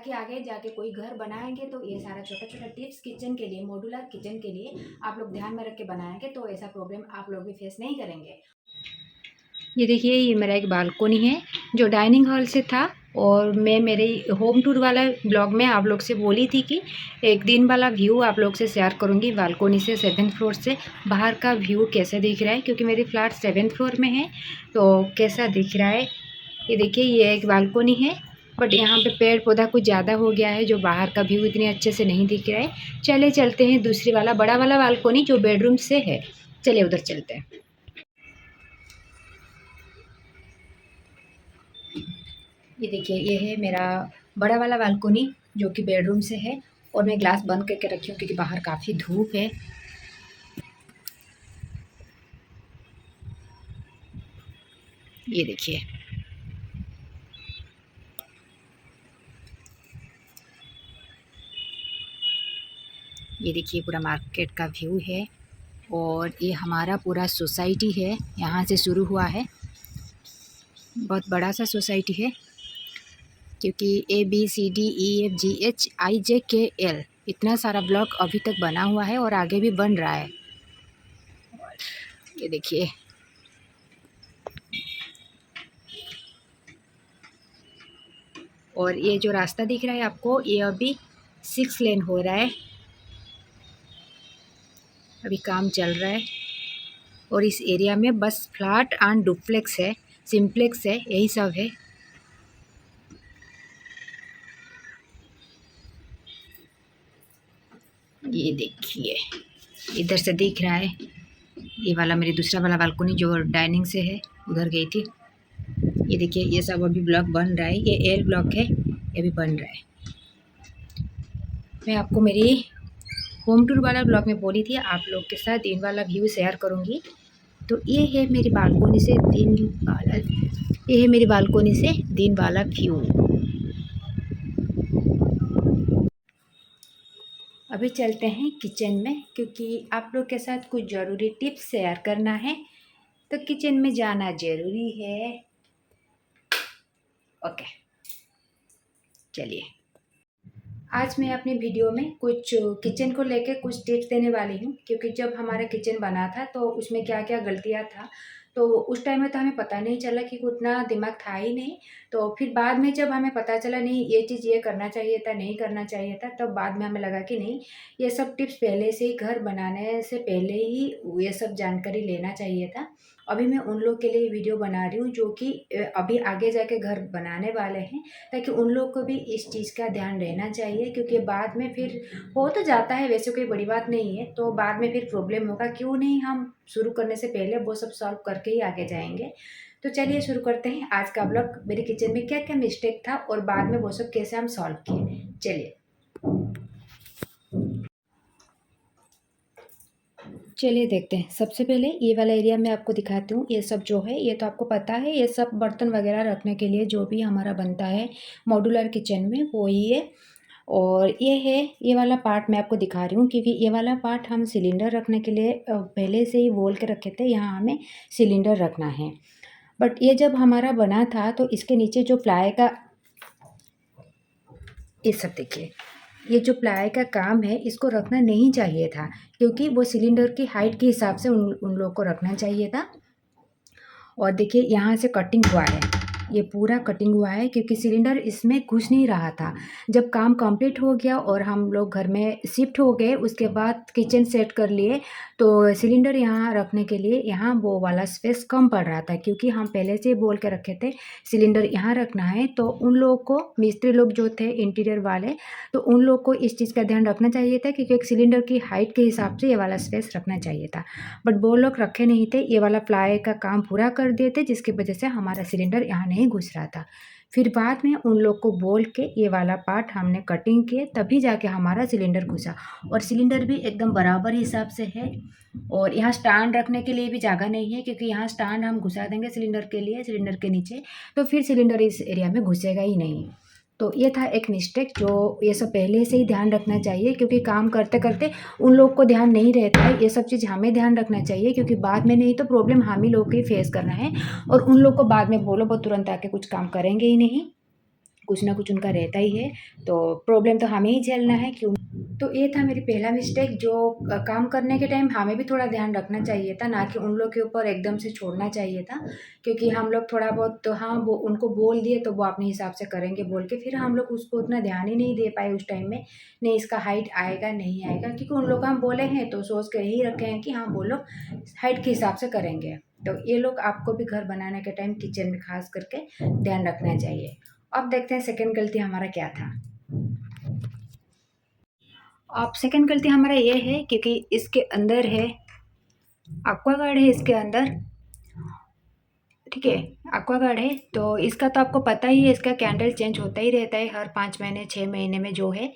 ताकि आगे जाके कोई घर बनाएंगे तो ये सारा छोटा छोटा टिप्स किचन के लिए, मॉड्यूलर किचन के लिए आप लोग ध्यान में रख के बनाएंगे तो ऐसा प्रॉब्लम आप लोग भी फेस नहीं करेंगे। ये देखिए, ये मेरा एक बालकोनी है जो डाइनिंग हॉल से था, और मैं मेरे होम टूर वाला ब्लॉग में आप लोग से बोली थी कि एक दिन वाला व्यू आप लोग से शेयर करूंगी बालकोनी से, 7th फ्लोर से बाहर का व्यू कैसे दिख रहा है, क्योंकि मेरी फ्लैट 7th फ्लोर में है तो कैसा दिख रहा है। ये देखिए, ये एक बालकोनी है, बट यहाँ पे पेड़ पौधा कुछ ज़्यादा हो गया है जो बाहर का व्यू इतने अच्छे से नहीं दिख रहा है। चले चलते हैं दूसरी वाला बड़ा वाला बालकोनी जो बेडरूम से है, चलिए उधर चलते हैं। ये देखिए, ये है मेरा बड़ा वाला बालकोनी जो कि बेडरूम से है, और मैं ग्लास बंद करके रखी हूँ क्योंकि बाहर काफ़ी धूप है। ये देखिए, ये देखिए पूरा मार्केट का व्यू है, और ये हमारा पूरा सोसाइटी है, यहाँ से शुरू हुआ है। बहुत बड़ा सा सोसाइटी है क्योंकि ABCDEFGHIJKL इतना सारा ब्लॉक अभी तक बना हुआ है और आगे भी बन रहा है। ये देखिए, और ये जो रास्ता दिख रहा है आपको, ये अभी 6 लेन हो रहा है, अभी काम चल रहा है। और इस एरिया में बस फ्लैट एंड डुप्लेक्स है, सिंप्लेक्स है, यही सब है। ये देखिए, इधर से दिख रहा है ये वाला मेरी दूसरा वाला बालकोनी जो डाइनिंग से है, उधर गई थी। ये देखिए, ये सब अभी ब्लॉक बन रहा है, ये एयर ब्लॉक है, ये भी बन रहा है। मैं आपको मेरी होम टूर वाला ब्लॉग में बोली थी आप लोग के साथ दिन वाला व्यू शेयर करूँगी। तो ये है मेरी बालकोनी से दिन वाला, ये है मेरी बालकोनी से दिन वाला व्यू। अभी चलते हैं किचन में, क्योंकि आप लोग के साथ कुछ ज़रूरी टिप्स शेयर करना है, तो किचन में जाना ज़रूरी है। ओके, चलिए। आज मैं अपनी वीडियो में कुछ किचन को लेके कुछ टिप्स देने वाली हूँ, क्योंकि जब हमारा किचन बना था तो उसमें क्या क्या गलतियाँ था, तो उस टाइम में तो हमें पता नहीं चला कि उतना दिमाग था ही नहीं। तो फिर बाद में जब हमें पता चला नहीं ये चीज़ ये करना चाहिए था, नहीं करना चाहिए था, तब बाद में हमें लगा कि नहीं, ये सब टिप्स पहले से ही घर बनाने से पहले ही ये सब जानकारी लेना चाहिए था। अभी मैं उन लोग के लिए वीडियो बना रही हूँ जो कि अभी आगे जाके घर बनाने वाले हैं, ताकि उन लोग को भी इस चीज़ का ध्यान रहना चाहिए, क्योंकि बाद में फिर हो तो जाता है, वैसे कोई बड़ी बात नहीं है, तो बाद में फिर प्रॉब्लम होगा। क्यों नहीं हम शुरू करने से पहले वो सब सॉल्व करके ही आगे जाएंगे। तो चलिए शुरू करते हैं आज का ब्लॉग, मेरे किचन में क्या क्या मिस्टेक था और बाद में वो सब कैसे हम सॉल्व किए। चलिए चलिए देखते हैं। सबसे पहले ये वाला एरिया मैं आपको दिखाती हूँ। ये सब जो है, ये तो आपको पता है, ये सब बर्तन वगैरह रखने के लिए जो भी हमारा बनता है मॉड्यूलर किचन में, वो ही है। और ये है, ये वाला पार्ट मैं आपको दिखा रही हूँ, क्योंकि ये वाला पार्ट हम सिलेंडर रखने के लिए पहले से ही बोल के रखे थे, यहाँ हमें सिलेंडर रखना है। बट ये जब हमारा बना था तो इसके नीचे जो प्लाई का, ये सब देखिए, ये जो प्लाई का काम है इसको रखना नहीं चाहिए था, क्योंकि वो सिलेंडर की हाइट के हिसाब से उन लोग को रखना चाहिए था। और देखिए, यहाँ से कटिंग हुआ है, ये पूरा कटिंग हुआ है, क्योंकि सिलेंडर इसमें घुस नहीं रहा था। जब काम कंप्लीट हो गया और हम लोग घर में शिफ्ट हो गए, उसके बाद किचन सेट कर लिए, तो सिलेंडर यहाँ रखने के लिए यहाँ वो वाला स्पेस कम पड़ रहा था, क्योंकि हम पहले से बोल के रखे थे सिलेंडर यहाँ रखना है। तो उन लोगों को, मिस्त्री लोग जो थे इंटीरियर वाले, तो उन लोग को इस चीज़ का ध्यान रखना चाहिए था, क्योंकि एक सिलेंडर की हाइट के हिसाब से ये वाला स्पेस रखना चाहिए था। बट वो लोग रखे नहीं थे, ये वाला प्लाई का काम पूरा कर दिए थे, जिसकी वजह से हमारा सिलेंडर यहाँ नहीं घुस रहा था। फिर बाद में उन लोग को बोल के ये वाला पार्ट हमने कटिंग किए, तभी जाके हमारा सिलेंडर घुसा। और सिलेंडर भी एकदम बराबर हिसाब से है, और यहाँ स्टैंड रखने के लिए भी जगह नहीं है, क्योंकि यहाँ स्टैंड हम घुसा देंगे सिलेंडर के लिए, सिलेंडर के नीचे, तो फिर सिलेंडर इस एरिया में घुसेगा ही नहीं। तो ये था एक मिस्टेक, जो ये सब पहले से ही ध्यान रखना चाहिए, क्योंकि काम करते करते उन लोग को ध्यान नहीं रहता है। ये सब चीज़ हमें ध्यान रखना चाहिए, क्योंकि बाद में नहीं तो प्रॉब्लम हम ही लोग को ही फेस करना है, और उन लोग को बाद में बोलो वो तुरंत आके कुछ काम करेंगे ही नहीं। कुछ ना कुछ उनका रहता ही है, तो प्रॉब्लम तो हमें ही झेलना है क्यों। तो ये था मेरी पहला मिस्टेक, जो काम करने के टाइम हमें भी थोड़ा ध्यान रखना चाहिए था, ना कि उन लोग के ऊपर एकदम से छोड़ना चाहिए था, क्योंकि हम लोग थोड़ा बहुत तो हाँ वो उनको बोल दिए तो वो अपने हिसाब से करेंगे बोल के, फिर हम लोग उसको उतना ध्यान ही नहीं दे पाए उस टाइम में, नहीं इसका हाइट आएगा नहीं आएगा, क्योंकि उन लोग हम बोले हैं तो सोच के यही रखे हैं कि हाँ वो लोग हाइट के हिसाब से करेंगे। तो ये लोग आपको भी घर बनाने के टाइम किचन में खास करके ध्यान रखना चाहिए। अब देखते हैं सेकेंड गलती हमारा क्या था। अब सेकंड गलती हमारा ये है, क्योंकि इसके अंदर है एक्वागार्ड है इसके अंदर, ठीक है, एक्वागार्ड है, तो इसका तो आपको पता ही है, इसका कैंडल चेंज होता ही रहता है हर 5 महीने 6 महीने में जो है।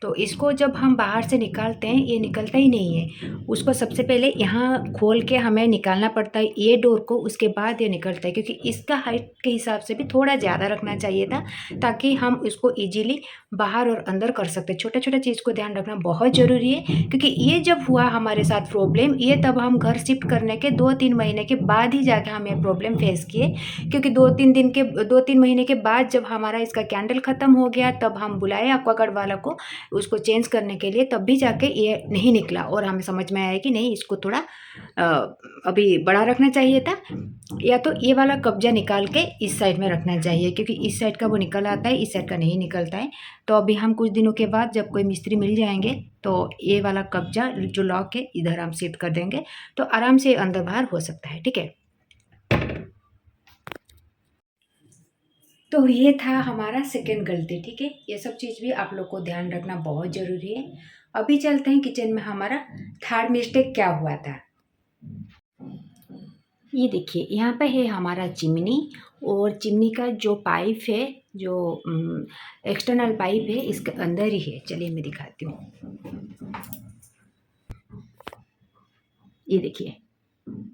तो इसको जब हम बाहर से निकालते हैं ये निकलता ही नहीं है, उसको सबसे पहले यहाँ खोल के हमें निकालना पड़ता है ये डोर को, उसके बाद ये निकलता है, क्योंकि इसका हाइट के हिसाब से भी थोड़ा ज़्यादा रखना चाहिए था, ताकि हम इसको ईजिली बाहर और अंदर कर सकते। छोटा छोटा चीज़ को ध्यान रखना बहुत ज़रूरी है, क्योंकि ये जब हुआ हमारे साथ प्रॉब्लम, ये तब हम घर शिफ्ट करने के 2-3 महीने के बाद ही जाके हम ये प्रॉब्लम फेस किए, क्योंकि 2-3 महीने के बाद जब हमारा इसका कैंडल ख़त्म हो गया तब हम बुलाए एक्वागार्ड वाला को उसको चेंज करने के लिए, तब भी जाके ये नहीं निकला, और हमें समझ में आया कि नहीं इसको थोड़ा अभी बड़ा रखना चाहिए था, या तो ये वाला कब्जा निकाल के इस साइड में रखना चाहिए, क्योंकि इस साइड का वो निकल आता है इस साइड का नहीं निकलता है। तो अभी हम कुछ दिनों के बाद जब कोई मिस्त्री मिल जाएंगे तो ये वाला कब्जा जो लॉक है इधर हम सेट कर देंगे, तो आराम से अंदर बाहर हो सकता है, ठीक है। तो ये था हमारा सेकेंड गलती, ठीक है। ये सब चीज़ भी आप लोग को ध्यान रखना बहुत ज़रूरी है। अभी चलते हैं किचन में हमारा थर्ड मिस्टेक क्या हुआ था। ये देखिए यहाँ पे है हमारा चिमनी, और चिमनी का जो पाइप है, जो एक्सटर्नल पाइप है इसके अंदर ही है, चलिए मैं दिखाती हूँ। ये देखिए,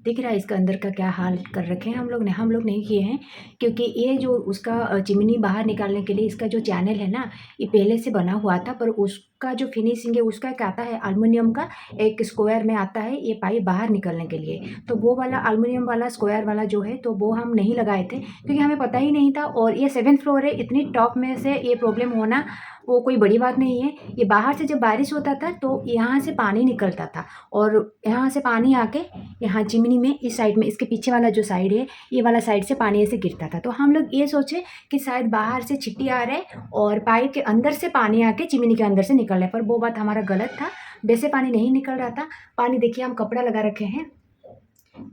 दिख रहा है इसका अंदर का क्या हाल कर रखे हैं हम लोग नहीं किए हैं, क्योंकि ये जो उसका चिमनी बाहर निकालने के लिए इसका जो चैनल है ना, ये पहले से बना हुआ था, पर उसका जो फिनिशिंग है उसका क्या आता है, एल्युमिनियम का एक स्क्वायर में आता है ये पाइप बाहर निकलने के लिए, तो वो वाला एल्युमिनियम वाला स्क्वायर वाला जो है तो वो हम नहीं लगाए थे, क्योंकि हमें पता ही नहीं था, और ये 7th फ्लोर है, इतनी टॉप में से ये प्रॉब्लम होना वो कोई बड़ी बात नहीं है। ये बाहर से जब बारिश होता था तो यहाँ से पानी निकलता था, और यहाँ से पानी आके यहाँ चिमनी में इस साइड में इसके पीछे वाला जो साइड है ये वाला साइड से पानी ऐसे गिरता था, तो हम लोग ये सोचे कि शायद बाहर से छिट्टी आ रहा है और पाइप के अंदर से पानी आके चिमनी के अंदर से निकल रहा है, पर वो बात हमारा गलत था। वैसे पानी नहीं निकल रहा था। पानी देखिए हम कपड़ा लगा रखे हैं,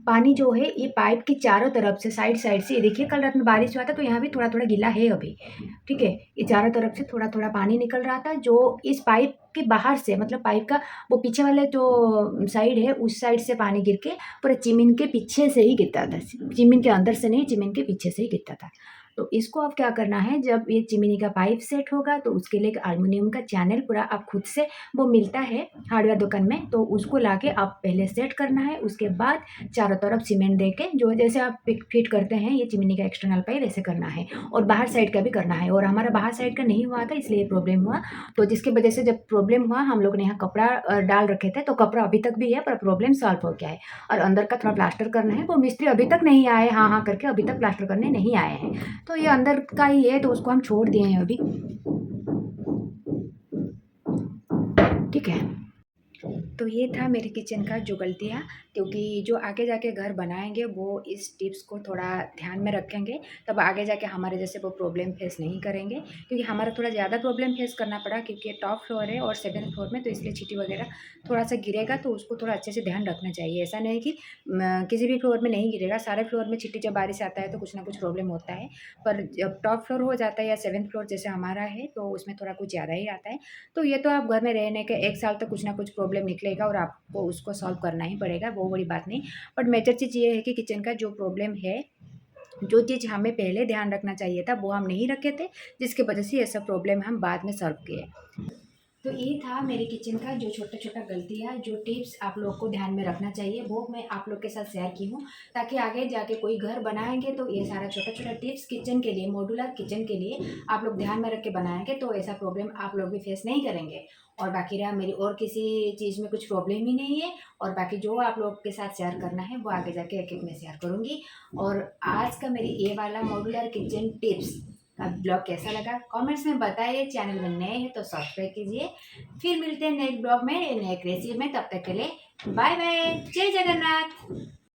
पानी जो है ये पाइप की चारों तरफ से साइड साइड से, ये देखिए कल रात में बारिश हुआ था तो यहाँ भी थोड़ा थोड़ा गीला है अभी, ठीक है। ये चारों तरफ से थोड़ा थोड़ा पानी निकल रहा था, जो इस पाइप के बाहर से, मतलब पाइप का वो पीछे वाले जो साइड है उस साइड से पानी गिर के पूरा चिमिन के पीछे से ही गिरता था, चिमिन के अंदर से नहीं, चिमिन के पीछे से ही गिरता था। तो इसको अब क्या करना है, जब ये चिमिनी का पाइप सेट होगा तो उसके लिए एक एल्युमिनियम का चैनल पूरा आप खुद से वो मिलता है हार्डवेयर दुकान में, तो उसको लाके आप पहले सेट करना है, उसके बाद चारों तरफ सीमेंट देके जो जैसे आप फिट करते हैं ये चिमनी का एक्सटर्नल पाइप वैसे करना है, और बाहर साइड का भी करना है। और हमारा बाहर साइड का नहीं हुआ था इसलिए प्रॉब्लम हुआ, तो जिसकी वजह से जब प्रॉब्लम हुआ हम लोग ने यहाँ कपड़ा डाल रखे थे, तो कपड़ा अभी तक भी है पर प्रॉब्लम सॉल्व हो गया है। और अंदर का थोड़ा प्लास्टर करना है, वो मिस्त्री अभी तक नहीं आए, हाँ हाँ करके अभी तक प्लास्टर करने नहीं आए हैं, तो ये अंदर का ही है तो उसको हम छोड़ दिए हैं अभी, ठीक है। तो ये था मेरे किचन का जो गलतियाँ, क्योंकि जो आगे जाके घर बनाएंगे वो इस टिप्स को थोड़ा ध्यान में रखेंगे, तब आगे जाके हमारे जैसे वो प्रॉब्लम फेस नहीं करेंगे, क्योंकि हमारा थोड़ा ज़्यादा प्रॉब्लम फेस करना पड़ा, क्योंकि ये टॉप फ्लोर है और 7th फ्लोर में, तो इसलिए चीटी वगैरह थोड़ा सा गिरेगा तो उसको थोड़ा अच्छे से ध्यान रखना चाहिए। ऐसा नहीं कि किसी भी फ्लोर में नहीं गिरेगा, सारे फ्लोर में चीटी जब बारिश आता है तो कुछ ना कुछ प्रॉब्लम होता है, पर जब टॉप फ्लोर हो जाता है या 7th फ्लोर जैसे हमारा है तो उसमें थोड़ा कुछ ज़्यादा ही आता है। तो ये तो आप घर में रहने के 1 साल तक कुछ ना कुछ प्रॉब्लम निकलेगा और आपको उसको सॉल्व करना ही पड़ेगा, वो बड़ी बात नहीं। बट मेजर चीज़ ये है कि किचन का जो प्रॉब्लम है, जो चीज़ हमें पहले ध्यान रखना चाहिए था वो हम नहीं रखे थे, जिसकी वजह से ये सब प्रॉब्लम हम बाद में सॉल्व किए। तो ये था मेरे किचन का जो छोटा छोटा गलतियाँ, जो टिप्स आप लोग को ध्यान में रखना चाहिए वो मैं आप लोग के साथ शेयर की हूँ, ताकि आगे जाके कोई घर बनाएंगे तो ये सारा छोटा छोटा टिप्स किचन के लिए, मॉड्यूलर किचन के लिए आप लोग ध्यान में रख के बनाएंगे तो ऐसा प्रॉब्लम आप लोग भी फेस नहीं करेंगे। और बाकी रहा मेरी और किसी चीज़ में कुछ प्रॉब्लम ही नहीं है, और बाकी जो आप लोग के साथ शेयर करना है वो आगे जाके एक एक में शेयर करूँगी। और आज का मेरी ये वाला मॉड्यूलर किचन टिप्स अब ब्लॉग कैसा लगा कमेंट्स में बताइए। चैनल में नए हैं तो सब्सक्राइब कीजिए। फिर मिलते हैं नेक्स्ट ब्लॉग में, नेक्स्ट रेसिपी में। तब तक के लिए बाय बाय, जय जगन्नाथ।